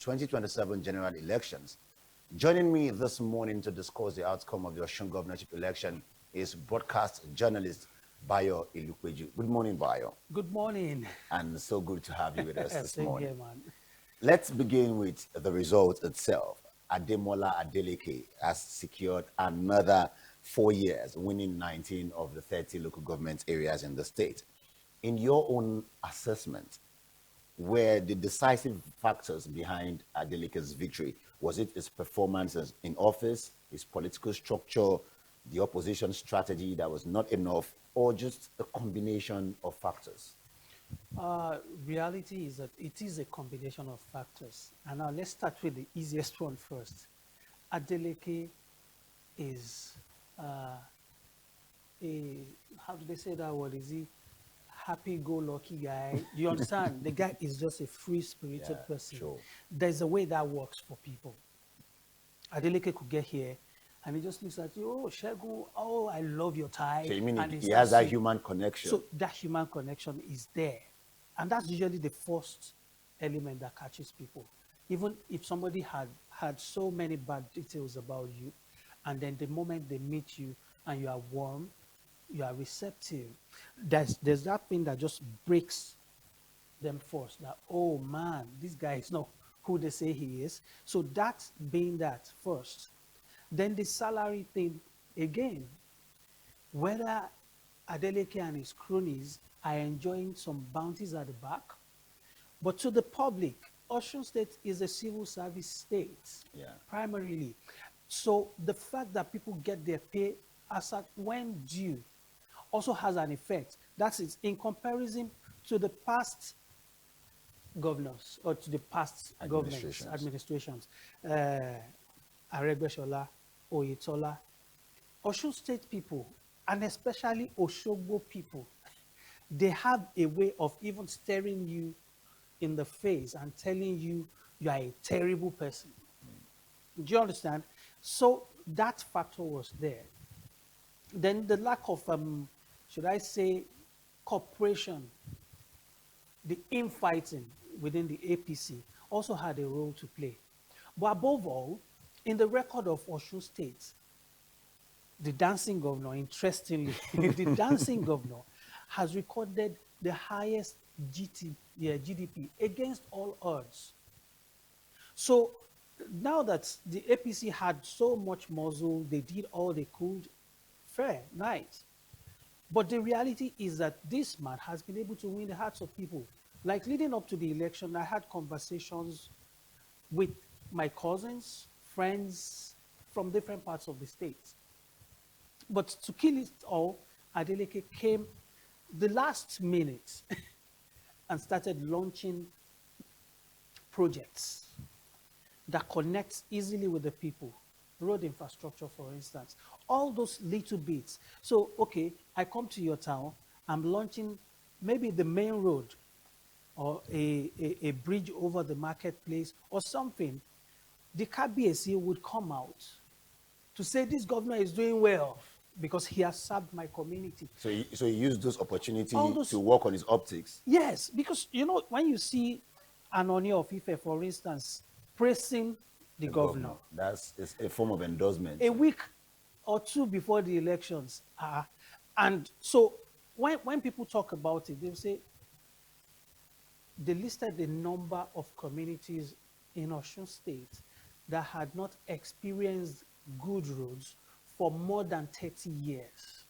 2027 general elections. Joining me this morning to discuss the outcome of the Osun governorship election is broadcast journalist Bayo Ilukweju. Good morning, Bayo. Good morning. And so good to have you with us this Same morning. here, man. Let's begin with the result itself. Ademola Adeleke has secured another 4 years, winning 19 of the 30 local government areas in the state. In your own assessment, were the decisive factors behind Adeleke's victory? Was it his performance in office, his political structure, the opposition strategy that was not enough, or just a combination of factors? Reality is that it is a combination of factors. And now let's start with the easiest one first. Adeleke is how do they say that word? Is he happy-go-lucky guy? You understand? The guy is just a free-spirited person. Sure. There's a way that works for people. Adeleke could get here, and he just looks at you, oh, Shegun, oh, I love your tie. So you mean and he has that human connection? So that human connection is there. And that's usually the first element that catches people. Even if somebody had so many bad details about you, and then the moment they meet you and you are warm, you are receptive, there's that thing that just breaks them first, that, oh man, this guy is not who they say he is. So that being that first. Then the salary thing again, whether Adeleke and his cronies are enjoying some bounties at the back, but to the public, Osun State is a civil service state, primarily. So the fact that people get their pay as at when due also has an effect. That is in comparison to the past governors or to the past administrations. Aregbesola, Oyetola, Osun State people, and especially Osogbo people, they have a way of even staring you in the face and telling you you are a terrible person. Do you understand? So that factor was there. Then the lack of, should I say, cooperation, the infighting within the APC also had a role to play. But above all, in the record of Osun State, the dancing governor, interestingly, the dancing governor has recorded the highest GDP against all odds. So now that the APC had so much muscle, they did all they could, fair, nice. But the reality is that this man has been able to win the hearts of people. Like leading up to the election, I had conversations with my cousins, friends from different parts of the state. But to kill it all, Adeleke came the last minute and started launching projects that connect easily with the people. Road infrastructure, for instance, all those little bits. So, okay, I come to your town, I'm launching maybe the main road or a bridge over the marketplace or something. The KBAC would come out to say this governor is doing well because he has served my community. So he used those opportunities to work on his optics? Yes, because, you know, when you see an Oni of Ife, for instance, praising the governor. That's a form of endorsement. A week or two before the elections. And so when people talk about it, they'll say they listed the number of communities in Osun State that had not experienced good roads for more than 30 years.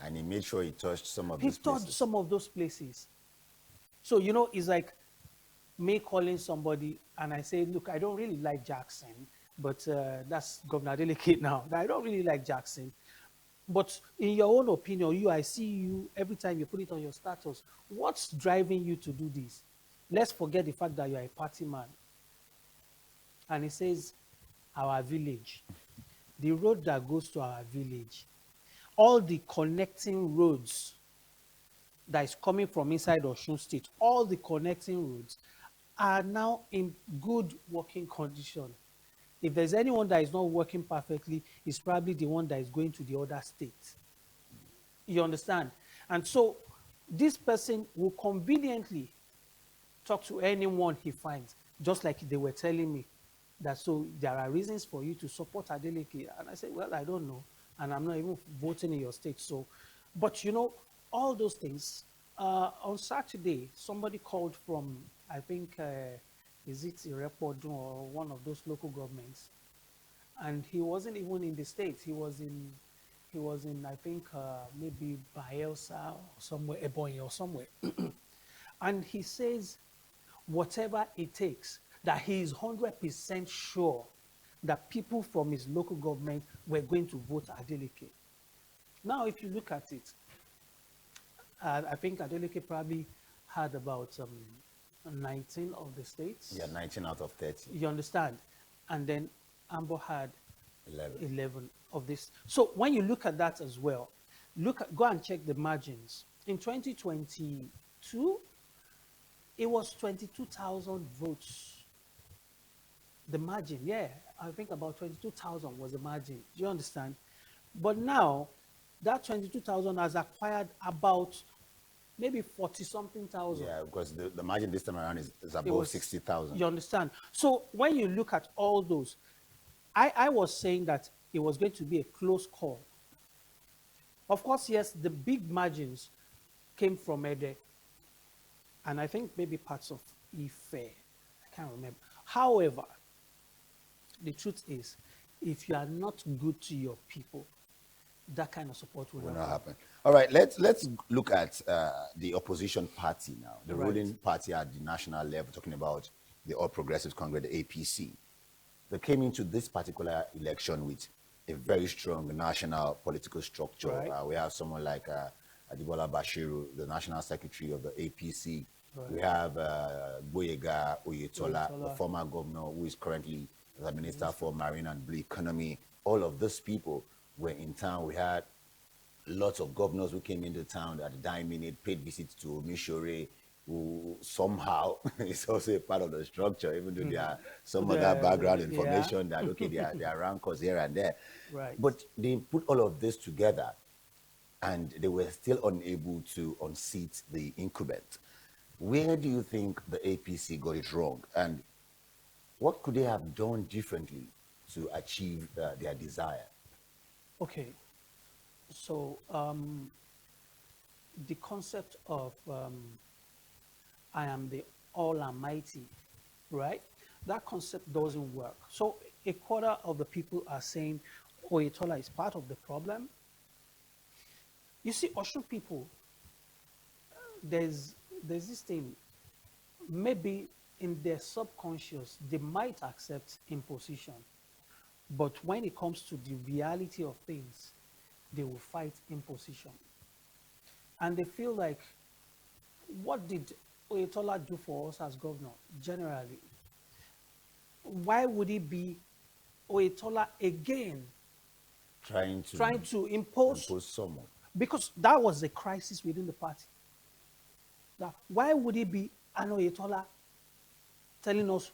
And he made sure he touched some of those places. He touched some of those places. So, you know, it's like me calling somebody and I say, look, I don't really like Jackson, but that's Governor Adeleke now. I don't really like Jackson. But in your own opinion, I see you every time you put it on your status. What's driving you to do this? Let's forget the fact that you're a party man. And he says, our village, the road that goes to our village, all the connecting roads that is coming from inside Osun State, all the connecting roads are now in good working condition. If there's anyone that is not working perfectly, it's probably the one that is going to the other state. You understand? And so this person will conveniently talk to anyone he finds. Just like they were telling me that, so there are reasons for you to support Adeleke. And I said, well, I don't know. And I'm not even voting in your state. So, but all those things. On Saturday, somebody called from, I think, is it Irepodun or one of those local governments? And he wasn't even in the States. He was in, I think, maybe Bayelsa or somewhere, Ebonyi or somewhere. And he says, whatever it takes, that he is 100% sure that people from his local government were going to vote Adeleke. Now, if you look at it, I think Adeleke probably had about 19 of the states. Yeah, 19 out of 30. You understand? And then Ambo had 11. 11 of this. So when you look at that as well, go and check the margins. In 2022, it was 22,000 votes. The margin, yeah, I think about 22,000 was the margin. Do you understand? But now, that 22,000 has acquired about maybe 40 something thousand. Yeah, because the margin this time around is It above was 60,000. You understand? So when you look at all those, I was saying that it was going to be a close call. Of course, yes, the big margins came from Ede, and I think maybe parts of Ife. I can't remember. However, the truth is, if you are not good to your people, that kind of support will Will not not happen. happen. All right, let's look at the opposition party now, the Right. ruling party at the national level, talking about the All Progressives Congress, the APC. They came into this particular election with a very strong national political structure. Right. We have someone like Ademola Bashiru, the national secretary of the APC. Right. We have Boyega Oyetola, the Oyetola. former governor who is currently the minister for marine and blue economy. All of those people were in town. We had lots of governors who came into town at the dying minute, paid visits to Mishore, who somehow is also a part of the structure, even though there are some other background information that, okay, there are rancors here and there. Right. But they put all of this together and they were still unable to unseat the incumbent. Where do you think the APC got it wrong? And what could they have done differently to achieve their desire? Okay. So the concept of I am the Almighty, right? That concept doesn't work. So a quarter of the people are saying Oyetola is part of the problem. You see, Osun people, there's this thing, maybe in their subconscious, they might accept imposition. But when it comes to the reality of things, they will fight imposition. And they feel like, what did Oyetola do for us as governor, generally? Why would it be Oyetola again Trying to impose? someone. Because that was a crisis within the party. Now, why would it be an Oyetola telling us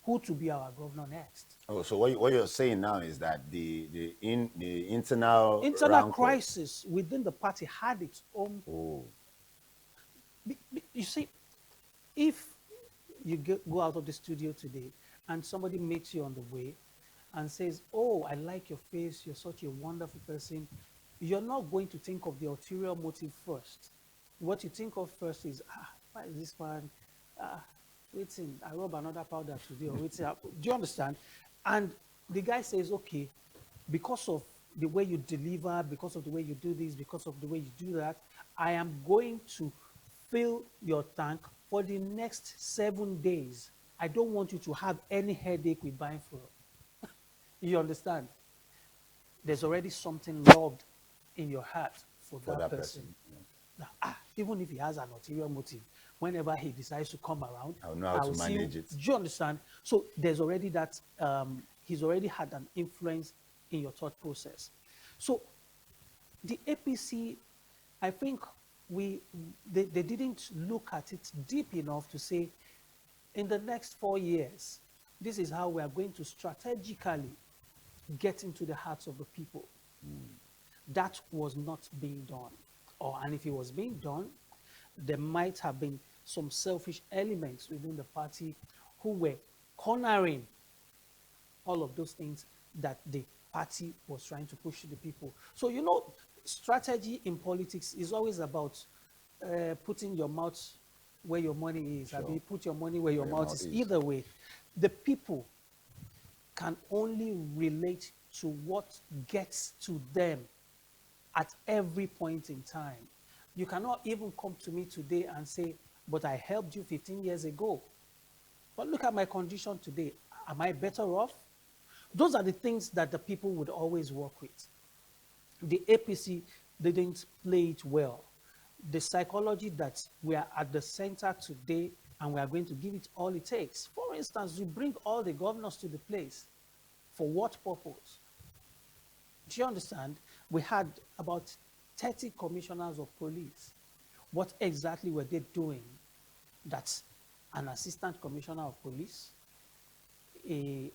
who to be our governor next? Oh, so what you're saying now is that the internal Internal rancor. crisis within the party had its own. Oh, You see, if you go out of the studio today and somebody meets you on the way and says, "Oh, I like your face, you're such a wonderful person," you're not going to think of the ulterior motive first. What you think of first is, why is this man waiting? I rub another powder today, or waiting. Do you understand? And the guy says, "Okay, because of the way you deliver, because of the way you do this, because of the way you do that, I am going to fill your tank for the next 7 days. I don't want you to have any headache with buying fuel." You understand? There's already something loved in your heart for that person. Yeah. Now, even if he has an ulterior motive, whenever he decides to come around, I'll know how to manage it. Do you understand? So there's already that, he's already had an influence in your thought process. So the APC, I think they didn't look at it deep enough to say, in the next 4 years, this is how we are going to strategically get into the hearts of the people. That was not being done. And if it was being done, there might have been some selfish elements within the party who were cornering all of those things that the party was trying to push to the people. So, strategy in politics is always about putting your mouth where your money is. I Sure. mean, put your money where your Where your mouth mouth is. is. Either way, the people can only relate to what gets to them at every point in time. You cannot even come to me today and say, but I helped you 15 years ago. But look at my condition today. Am I better off? Those are the things that the people would always work with. The APC didn't play it well. The psychology that we are at the center today and we are going to give it all it takes. For instance, you bring all the governors to the place. For what purpose? Do you understand? We had about 30 commissioners of police. What exactly were they doing? That's an assistant commissioner of police, a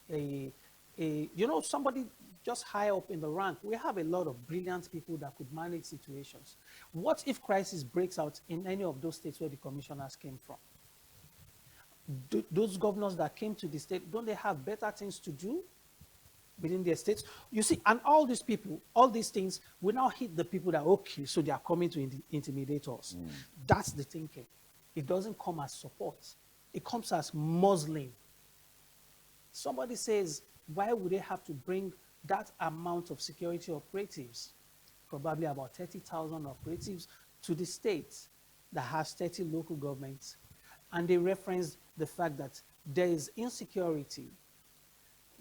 somebody just high up in the rank. We have a lot of brilliant people that could manage situations. What if crisis breaks out in any of those states where the commissioners came from? Those governors that came to the state, don't they have better things to do within their states? You see, and all these people, all these things will now hit the people that, okay, so they are coming to intimidate us. That's the thinking. It doesn't come as support. It comes as muzzling. Somebody says, why would they have to bring that amount of security operatives, probably about 30,000 operatives, to the state that has 30 local governments? And they referenced the fact that there is insecurity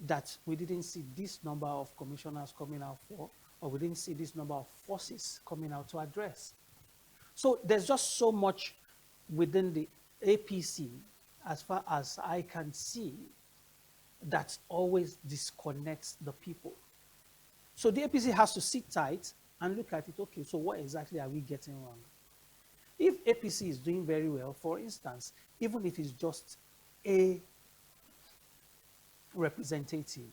that we didn't see this number of commissioners coming out for, or we didn't see this number of forces coming out to address. So there's just so much within the APC, as far as I can see, that always disconnects the people. So the APC has to sit tight and look at it. Okay, so what exactly are we getting wrong? If APC is doing very well, for instance, even if it's just a representative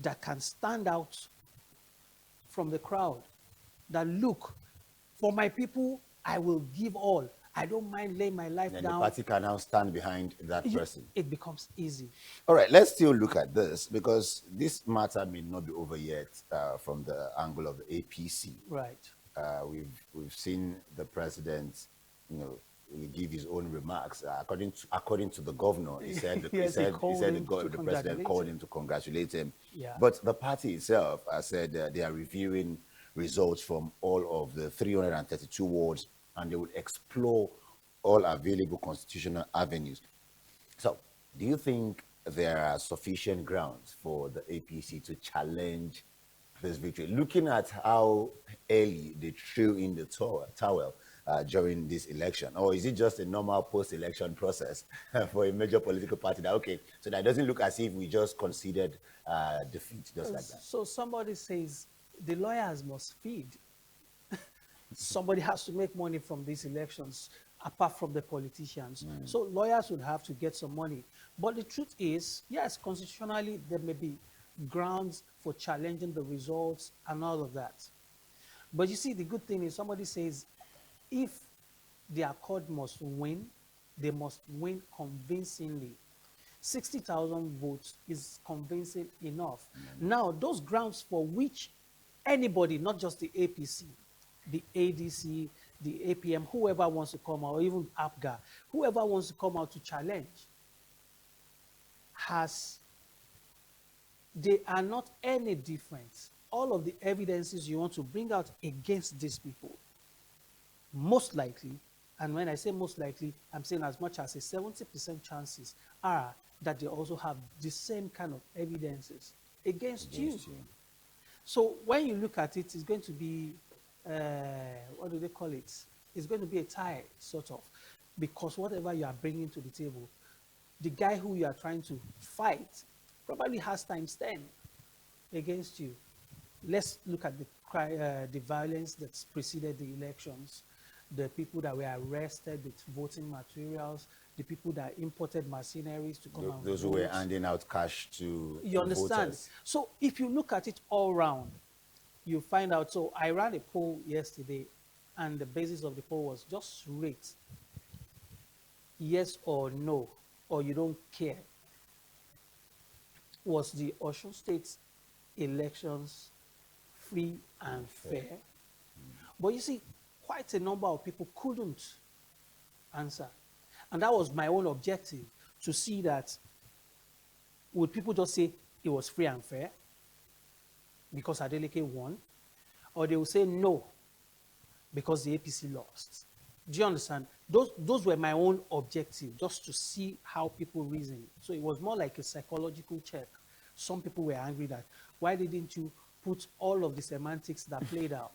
that can stand out from the crowd, that look, for my people, I will give all. I don't mind laying my life Then down. the party can now stand behind that person. It becomes easy. All right, let's still look at this because this matter may not be over yet from the angle of the APC. Right. We've seen the president, give his own remarks. According to the governor, he said Yes, the to president congratulate called him. him to congratulate him. Yeah. But the party itself has said they are reviewing results from all of the 332 wards, and they will explore all available constitutional avenues. So, do you think there are sufficient grounds for the APC to challenge this victory? Looking at how early they threw in the towel during this election, or is it just a normal post-election process for a major political party that, okay, so that doesn't look as if we just considered defeat just like that? So somebody says the lawyers must feed. Somebody has to make money from these elections apart from the politicians. So lawyers would have to get some money. But the truth is, yes, constitutionally, there may be grounds for challenging the results and all of that. But you see, the good thing is somebody says, if the accord must win, they must win convincingly. 60,000 votes is convincing enough. Now, those grounds for which anybody, not just the APC, the ADC, the APM, whoever wants to come out, or even APGA, whoever wants to come out to challenge, they are not any different. All of the evidences you want to bring out against these people, most likely, and when I say most likely, I'm saying as much as a 70% chances are that they also have the same kind of evidences against you. So when you look at it, it's going to be, what do they call it? It's going to be a tie, sort of, because whatever you are bringing to the table, the guy who you are trying to fight probably has times 10 against you. Let's look at the violence that's preceded the elections, the people that were arrested with voting materials, the people that imported mercenaries to come and Those who were handing out cash to You understand? voters. So if you look at it all round, you find out. So I ran a poll yesterday, and the basis of the poll was just rate yes or no, or you don't care. was the Osun State elections free and Fair. fair? But you see, quite a number of people couldn't answer. And that was my own objective, to see that would people just say it was free and fair because Adeleke won, or they will say no because the APC lost. Do you understand? Those were my own objective, just to see how people reason. So it was more like a psychological check. Some people were angry that, why didn't you put all of the semantics that played out?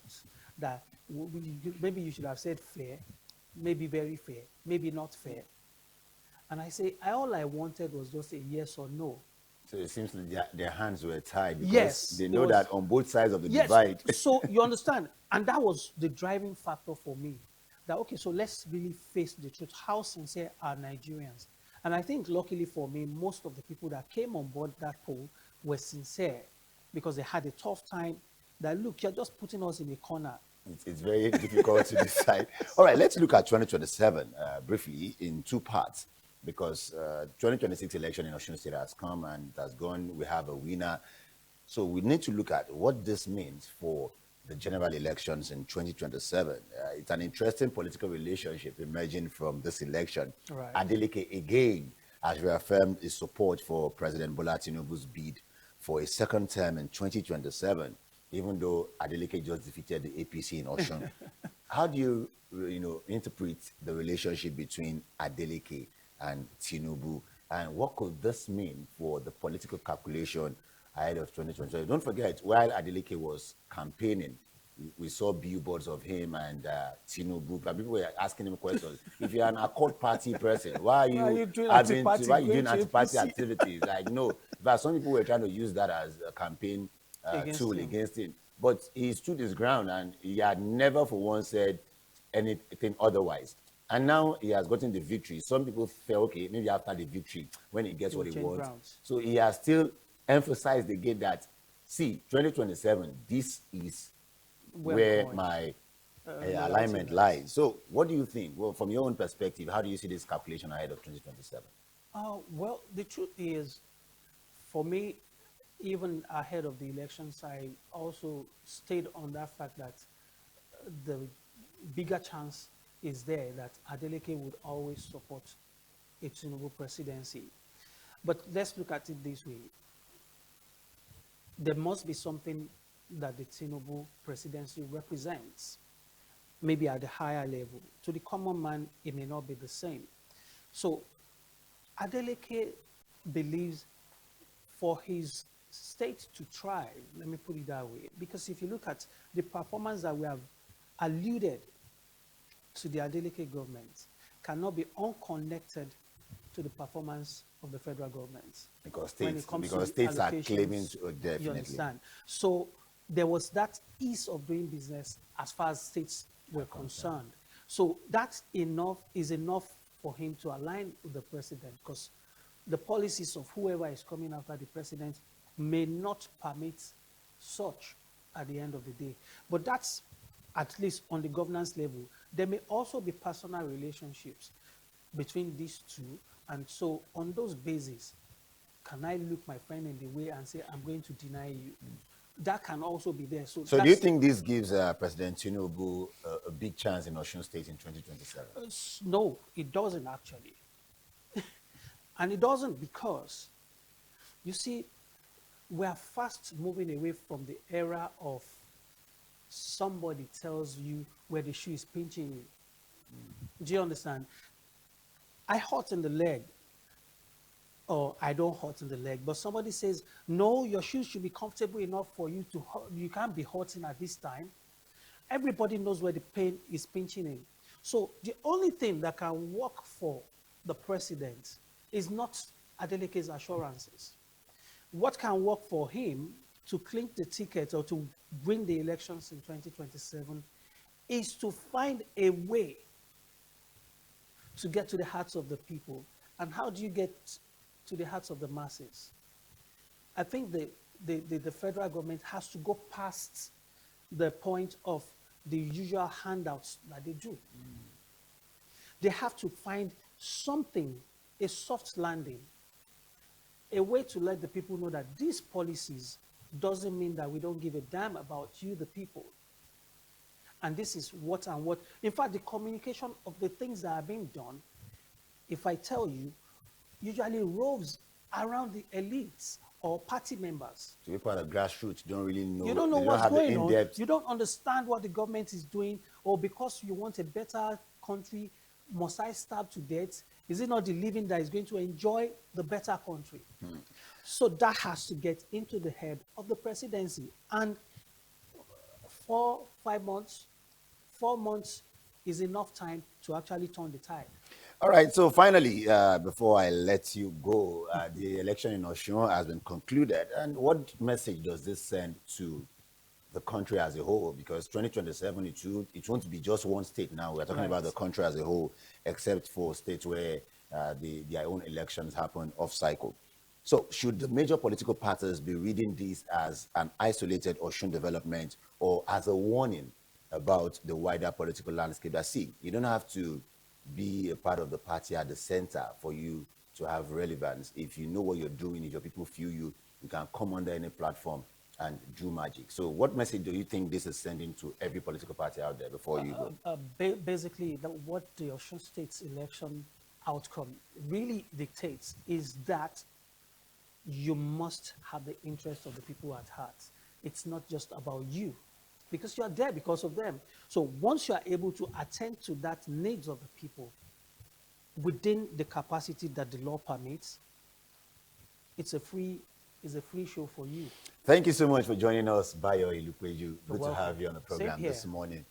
That maybe you should have said fair, maybe very fair, maybe not fair. And I say, all I wanted was just a yes or no. So it seems like their hands were tied because Yes, they it know was. that on both sides of the Yes. divide. So you understand, and that was the driving factor for me. That okay, so let's really face the truth. How sincere are Nigerians? And I think, luckily for me, most of the people that came on board that poll were sincere, because they had a tough time. That, look, you're just putting us in a corner. It's very difficult to decide. All right, let's look at 2027 briefly in two parts, because 2026 election in Osun State has come and it has gone. We have a winner. So we need to look at what this means for the general elections in 2027. It's an interesting political relationship emerging from this election. Right. Adeleke again has reaffirmed his support for President Bola Tinubu's bid for a second term in 2027, even though Adeleke just defeated the APC in Osun. How do you, interpret the relationship between Adeleke and Tinubu, and what could this mean for the political calculation ahead of 2020? Don't forget, while Adeleke was campaigning, we saw billboards of him and Tinubu, and people were asking him questions. If you're an Accord Party person, why are you doing having anti-party why are you going doing to anti-party APC? activities? Like, no, but some people were trying to use that as a campaign Against tool him. against him. But he stood his ground, and he had never for once said anything otherwise. And now he has gotten the victory. Some people felt, okay, maybe after the victory, when he gets He what will he change wants. grounds. So he has still emphasized again that, see, 2027, this is where going. my Loyalty alignment lies. So what do you think? Well, from your own perspective, how do you see this calculation ahead of 2027? Well, the truth is, for me, even ahead of the elections, I also stayed on that fact that the bigger chance is there that Adeleke would always support a Tinubu presidency. But let's look at it this way. There must be something that the Tinubu presidency represents, maybe at a higher level. To the common man, it may not be the same. So Adeleke believes, for his state to thrive, let me put it that way, because if you look at the performance that we have alluded to, the Adeleke government cannot be unconnected to the performance of the federal government. Because when states, it comes because to the states are claiming allocations, to, definitely. you understand? So there was that ease of doing business as far as states were concerned. So that's enough, is enough for him to align with the president, because the policies of whoever is coming after the president may not permit such at the end of the day. But that's at least on the governance level. There may also be personal relationships between these two. And so on those bases, can I look my friend in the way and say, I'm going to deny you? That can also be there. So do you think this gives President Tinubu a big chance in Osun State in 2027? No, it doesn't actually. And it doesn't because, you see, we are fast moving away from the era of somebody tells you where the shoe is pinching you. Do you understand? I hurt in the leg, or I don't hurt in the leg, but somebody says, no, your shoes should be comfortable enough for you to hurt. You can't be hurting at this time. Everybody knows where the pain is pinching in. So the only thing that can work for the president is not Adeleke's assurances. What can work for him to clink the ticket or to win the elections in 2027 is to find a way to get to the hearts of the people. And how do you get to the hearts of the masses? I think the federal government has to go past the point of the usual handouts that they do. They have to find something, a soft landing, a way to let the people know that these policies doesn't mean that we don't give a damn about you, the people. And this is what and what. In fact, the communication of the things that are being done, if I tell you, usually revolves around the elites or party members. So people at the grassroots don't really know. You don't know They don't what's have the going on. in-depth. You don't understand what the government is doing, or because you want a better country, must I starve to death? Is it not the living that is going to enjoy the better country? So that has to get into the head of the presidency. And 4 months, 4 months is enough time to actually turn the tide. All right. So finally, before I let you go, the election in Osun has been concluded. And what message does this send to the country as a whole? Because 2027, it won't be just one state now. We're talking about the country as a whole, except for states where their own elections happen off cycle. So should the major political parties be reading this as an isolated Osun development or as a warning about the wider political landscape? That see, you don't have to be a part of the party at the center for you to have relevance. If you know what you're doing, if your people feel you, you can come under any platform and do magic. So what message do you think this is sending to every political party out there before you go? Basically, what the Osun State's election outcome really dictates is that you must have the interest of the people at heart. It's not just about you, because you are there because of them. So once you are able to attend to that needs of the people within the capacity that the law permits, it's a free show for you. Thank you so much for joining us, Bayo Ilupeju. Good to welcome. have you on the program Same here. this morning.